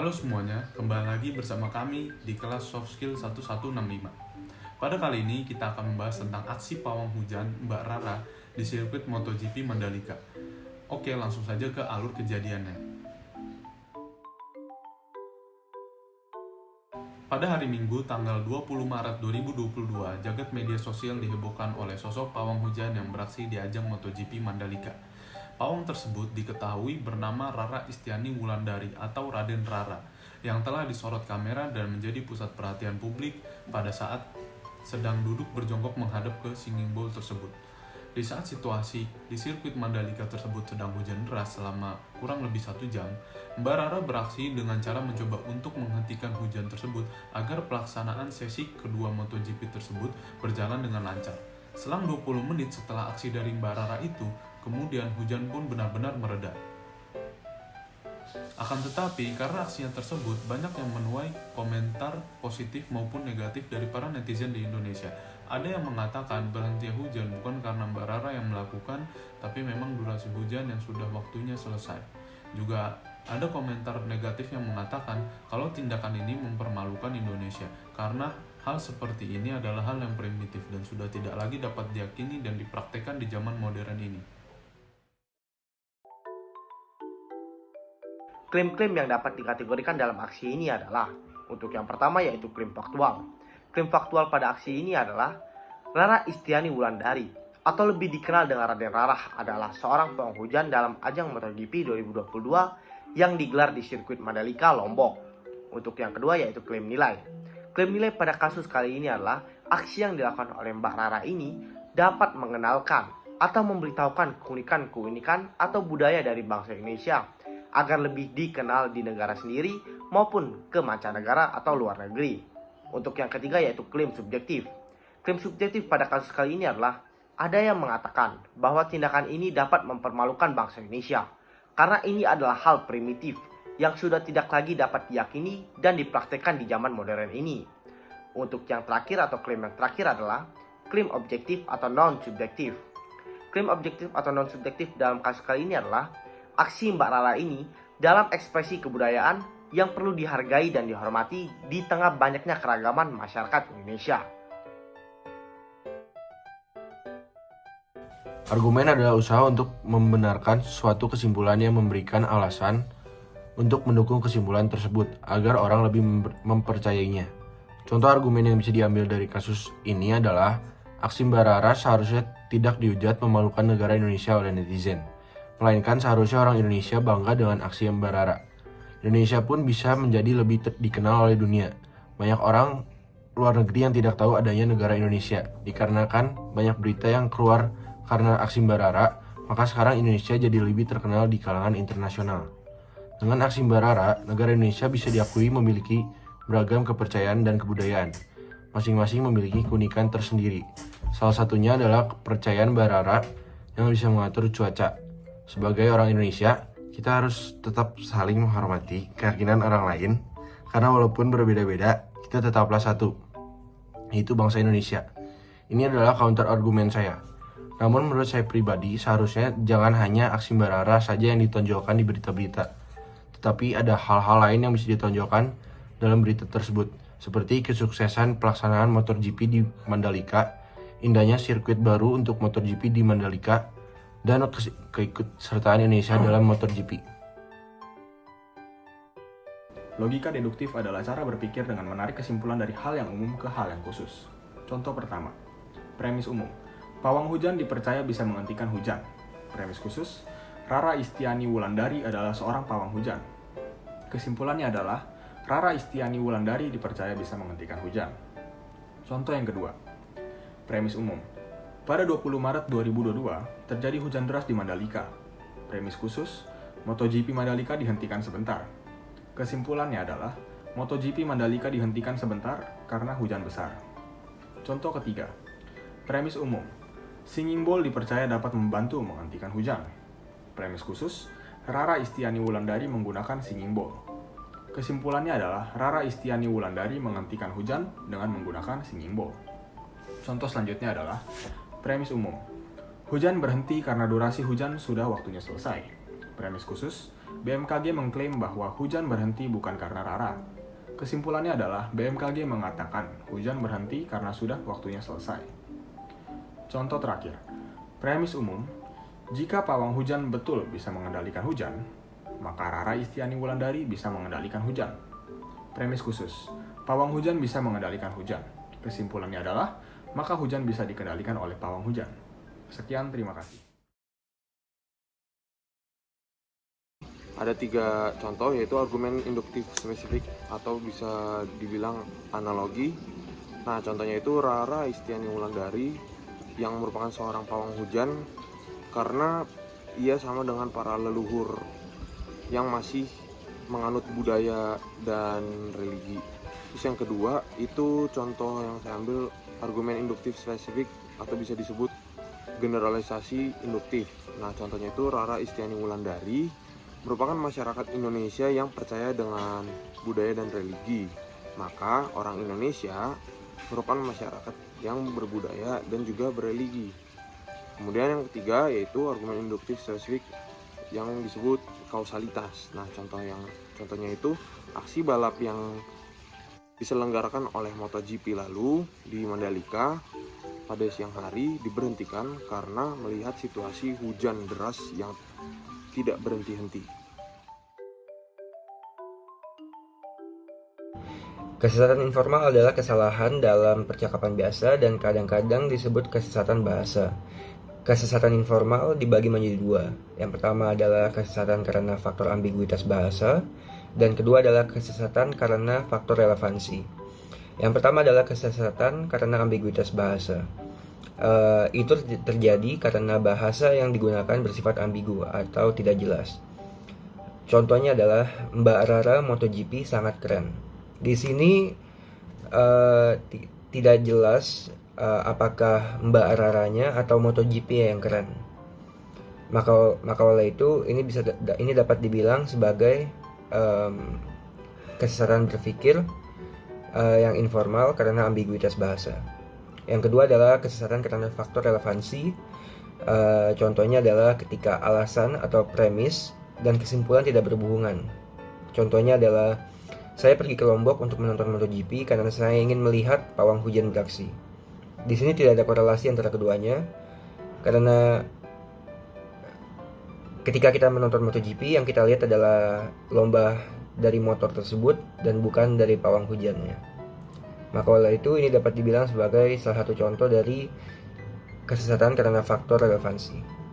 Halo semuanya, kembali lagi bersama kami di kelas Soft Skill 1165. Pada kali ini kita akan membahas tentang aksi pawang hujan Mbak Rara di sirkuit MotoGP Mandalika. Oke, langsung saja ke alur kejadiannya. Pada hari Minggu tanggal 20 Maret 2022, jagat media sosial dihebohkan oleh sosok pawang hujan yang beraksi di ajang MotoGP Mandalika. Pawang tersebut diketahui bernama Rara Istiani Wulandari atau Raden Rara, yang telah disorot kamera dan menjadi pusat perhatian publik pada saat sedang duduk berjongkok menghadap ke singing bowl tersebut. Di saat situasi di sirkuit Mandalika tersebut sedang hujan deras selama kurang lebih 1 jam, Mbak Rara beraksi dengan cara mencoba untuk menghentikan hujan tersebut agar pelaksanaan sesi kedua MotoGP tersebut berjalan dengan lancar. Selang 20 menit setelah aksi dari Mbak Rara itu, kemudian hujan pun benar-benar mereda. Akan tetapi, karena aksinya tersebut, banyak yang menuai komentar positif maupun negatif dari para netizen di Indonesia. Ada yang mengatakan berhenti hujan bukan karena Mbak Rara yang melakukan, tapi memang durasi hujan yang sudah waktunya selesai. Juga ada komentar negatif yang mengatakan kalau tindakan ini mempermalukan Indonesia, karena hal seperti ini adalah hal yang primitif dan sudah tidak lagi dapat diyakini dan dipraktekkan di zaman modern ini. Klaim-klaim yang dapat dikategorikan dalam aksi ini adalah, untuk yang pertama yaitu klaim faktual. Klaim faktual pada aksi ini adalah, Rara Istiani Wulandari atau lebih dikenal dengan Raden Rara adalah seorang pawang hujan dalam ajang MotoGP 2022 yang digelar di sirkuit Mandalika, Lombok. Untuk yang kedua yaitu klaim nilai. Klaim nilai pada kasus kali ini adalah, aksi yang dilakukan oleh Mbak Rara ini dapat mengenalkan atau memberitahukan keunikan atau budaya dari bangsa Indonesia agar lebih dikenal di negara sendiri maupun ke mancanegara atau luar negeri. Untuk yang ketiga yaitu klaim subjektif. Klaim subjektif pada kasus kali ini adalah, ada yang mengatakan bahwa tindakan ini dapat mempermalukan bangsa Indonesia karena ini adalah hal primitif yang sudah tidak lagi dapat diyakini dan dipraktekkan di zaman modern ini. Untuk yang terakhir atau klaim yang terakhir adalah klaim objektif atau non-subjektif. Klaim objektif atau non-subjektif dalam kasus kali ini adalah, aksi Mbak Rara ini dalam ekspresi kebudayaan yang perlu dihargai dan dihormati di tengah banyaknya keragaman masyarakat Indonesia. Argumen adalah usaha untuk membenarkan suatu kesimpulan yang memberikan alasan untuk mendukung kesimpulan tersebut agar orang lebih mempercayainya. Contoh argumen yang bisa diambil dari kasus ini adalah, aksi Mbak Rara seharusnya tidak dihujat memalukan negara Indonesia oleh netizen, melainkan seharusnya orang Indonesia bangga dengan aksi Mbak Rara. Indonesia pun bisa menjadi lebih dikenal oleh dunia. Banyak orang luar negeri yang tidak tahu adanya negara Indonesia, dikarenakan banyak berita yang keluar karena aksi Mbak Rara, maka sekarang Indonesia jadi lebih terkenal di kalangan internasional. Dengan aksi Mbak Rara, negara Indonesia bisa diakui memiliki beragam kepercayaan dan kebudayaan. Masing-masing memiliki keunikan tersendiri. Salah satunya adalah kepercayaan Mbak Rara yang bisa mengatur cuaca. Sebagai orang Indonesia, kita harus tetap saling menghormati keyakinan orang lain, karena walaupun berbeda-beda, kita tetaplah satu, yaitu bangsa Indonesia. Ini adalah counter argumen saya. Namun menurut saya pribadi, seharusnya jangan hanya aksi Mbak Rara saja yang ditonjolkan di berita-berita, tetapi ada hal-hal lain yang bisa ditonjolkan dalam berita tersebut, seperti kesuksesan pelaksanaan MotoGP di Mandalika, indahnya sirkuit baru untuk MotoGP di Mandalika, dan keikutsertaan Indonesia dalam MotoGP. Logika deduktif adalah cara berpikir dengan menarik kesimpulan dari hal yang umum ke hal yang khusus. Contoh pertama, premis umum. Pawang hujan dipercaya bisa menghentikan hujan. Premis khusus, Rara Istiani Wulandari adalah seorang pawang hujan. Kesimpulannya adalah, Rara Istiani Wulandari dipercaya bisa menghentikan hujan. Contoh yang kedua, premis umum. Pada 20 Maret 2022, terjadi hujan deras di Mandalika. Premis khusus, MotoGP Mandalika dihentikan sebentar. Kesimpulannya adalah, MotoGP Mandalika dihentikan sebentar karena hujan besar. Contoh ketiga, premis umum. Singing bowl dipercaya dapat membantu menghentikan hujan. Premis khusus, Rara Istiani Wulandari menggunakan singing bowl. Kesimpulannya adalah, Rara Istiani Wulandari menghentikan hujan dengan menggunakan singing bowl. Contoh selanjutnya adalah, premis umum. Hujan berhenti karena durasi hujan sudah waktunya selesai. Premis khusus, BMKG mengklaim bahwa hujan berhenti bukan karena Rara. Kesimpulannya adalah BMKG mengatakan hujan berhenti karena sudah waktunya selesai. Contoh terakhir, premis umum, jika pawang hujan betul bisa mengendalikan hujan, maka Rara Istiani Wulandari bisa mengendalikan hujan. Premis khusus, pawang hujan bisa mengendalikan hujan. Kesimpulannya adalah, maka hujan bisa dikendalikan oleh pawang hujan. Sekian, terima kasih. Ada 3 contoh, yaitu argumen induktif spesifik atau bisa dibilang analogi. Nah, contohnya itu Rara Istiani Wulandari yang merupakan seorang pawang hujan karena ia sama dengan para leluhur yang masih menganut budaya dan religi. Terus yang kedua, itu contoh yang saya ambil argumen induktif spesifik atau bisa disebut generalisasi induktif. Nah, contohnya itu Rara Istiani Wulandari merupakan masyarakat Indonesia yang percaya dengan budaya dan religi. Maka orang Indonesia merupakan masyarakat yang berbudaya dan juga bereligi. Kemudian yang ketiga yaitu argumen induktif spesifik yang disebut kausalitas. Nah, contohnya itu aksi balap yang diselenggarakan oleh MotoGP lalu di Mandalika pada siang hari diberhentikan karena melihat situasi hujan deras yang tidak berhenti-henti. Kesesatan informal adalah kesalahan dalam percakapan biasa dan kadang-kadang disebut kesesatan bahasa. Kesesatan informal dibagi menjadi 2. Yang pertama adalah kesesatan karena faktor ambiguitas bahasa, dan kedua adalah kesesatan karena faktor relevansi. Yang pertama adalah kesesatan karena ambiguitas bahasa. Itu terjadi karena bahasa yang digunakan bersifat ambigu atau tidak jelas. Contohnya adalah Mbak Rara MotoGP sangat keren. Di sini tidak jelas apakah Mbak Raranya atau MotoGP yang keren. Maka oleh itu ini dapat dibilang sebagai kesesatan berpikir yang informal karena ambiguitas bahasa. Yang kedua adalah kesesatan karena faktor relevansi. Contohnya adalah ketika alasan atau premis dan kesimpulan tidak berhubungan. Contohnya adalah saya pergi ke Lombok untuk menonton MotoGP karena saya ingin melihat pawang hujan beraksi. Di sini tidak ada korelasi antara keduanya karena ketika kita menonton MotoGP yang kita lihat adalah lomba dari motor tersebut dan bukan dari pawang hujannya. Maka oleh itu ini dapat dibilang sebagai salah satu contoh dari kesesatan karena faktor relevansi.